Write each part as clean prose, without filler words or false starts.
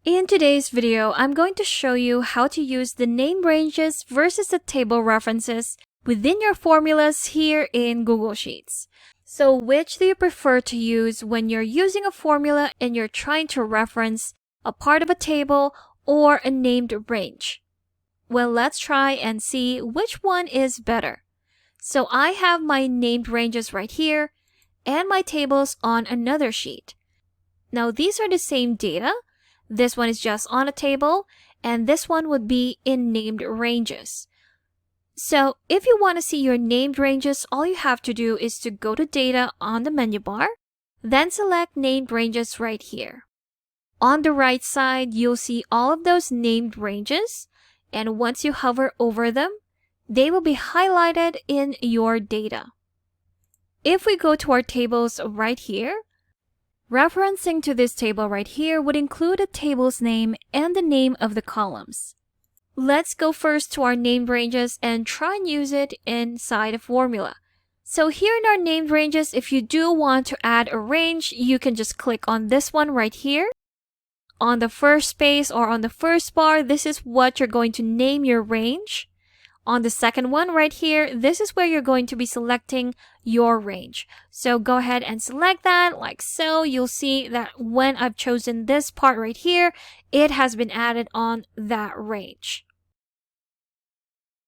In today's video, I'm going to show you how to use the name ranges versus the table references within your formulas here in Google Sheets. So which do you prefer to use when you're using a formula and you're trying to reference a part of a table or a named range? Well, let's try and see which one is better. So I have my named ranges right here and my tables on another sheet. Now these are the same data. This one is just on a table, and this one would be in named ranges. So if you want to see your named ranges, all you have to do is to go to Data on the menu bar, then select Named Ranges right here. On the right side, you'll see all of those named ranges, and once you hover over them, they will be highlighted in your data. If we go to our tables right here, referencing to this table right here would include a table's name and the name of the columns. Let's go first to our named ranges and try and use it inside a formula. So here in our named ranges, if you do want to add a range, you can just click on this one right here. On the first space or on the first bar, this is what you're going to name your range. On the second one right here, this is where you're going to be selecting your range. So go ahead and select that like so. You'll see that when I've chosen this part right here, it has been added on that range.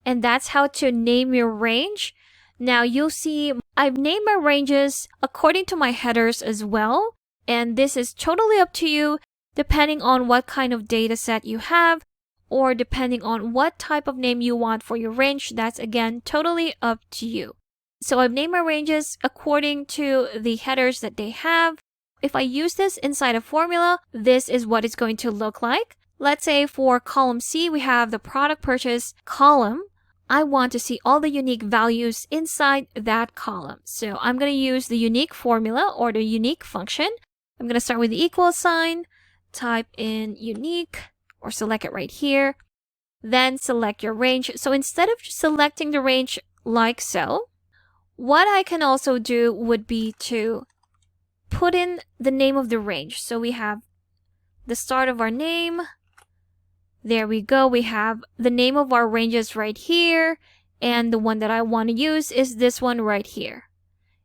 And that's how to name your range. Now you'll see I've named my ranges according to my headers as well. And this is totally up to you depending on what kind of data set you have, or depending on what type of name you want for your range. That's again totally up to you. So I've named my ranges according to the headers that they have. If I use this inside a formula, this is what it's going to look like. Let's say for column C, we have the product purchase column. I want to see all the unique values inside that column. So I'm going to use the unique formula or the unique function. I'm going to start with the equal sign, type in unique, or select it right here, then select your range. So instead of selecting the range like so, what I can also do would be to put in the name of the range. So we have the start of our name. There we go. We have the name of our ranges right here. And the one that I want to use is this one right here.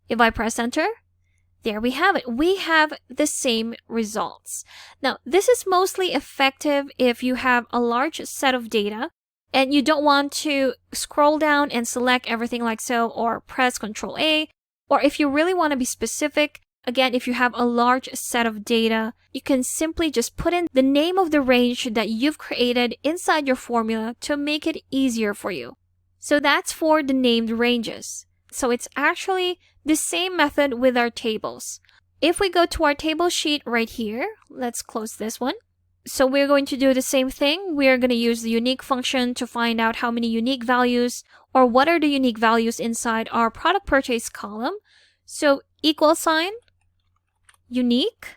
If I press enter, there we have it. We have the same results. Now, this is mostly effective if you have a large set of data and you don't want to scroll down and select everything like so, or press Ctrl A, or if you really want to be specific. Again, if you have a large set of data, you can simply just put in the name of the range that you've created inside your formula to make it easier for you. So that's for the named ranges. So it's actually the same method with our tables. If we go to our table sheet right here, let's close this one. So we're going to do the same thing. We're going to use the unique function to find out how many unique values, or what are the unique values inside our product purchase column. So equal sign, unique,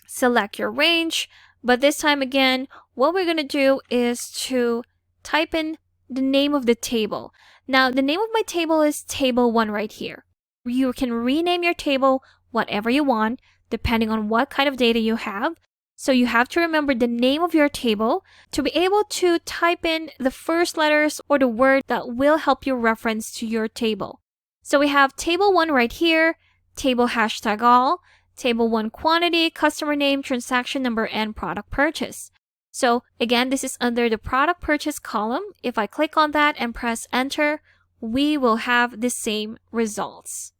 select your range. But this time again, what we're going to do is to type in the name of the table. Now, the name of my table is table 1 right here. You can rename your table whatever you want, depending on what kind of data you have. So you have to remember the name of your table to be able to type in the first letters or the word that will help you reference to your table. So we have table 1 right here, table hashtag all, table 1 quantity, customer name, transaction number, and product purchase. So again, this is under the product purchase column. If I click on that and press enter, we will have the same results.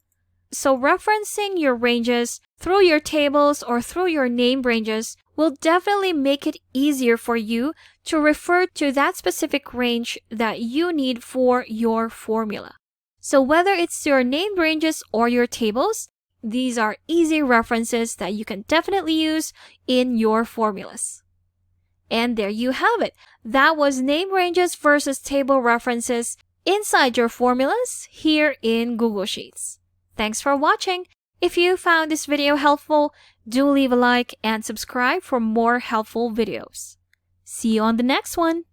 So referencing your ranges through your tables or through your name ranges will definitely make it easier for you to refer to that specific range that you need for your formula. So whether it's your named ranges or your tables, these are easy references that you can definitely use in your formulas. And there you have it. That was name ranges versus table references inside your formulas here in Google Sheets. Thanks for watching. If you found this video helpful, do leave a like and subscribe for more helpful videos. See you on the next one.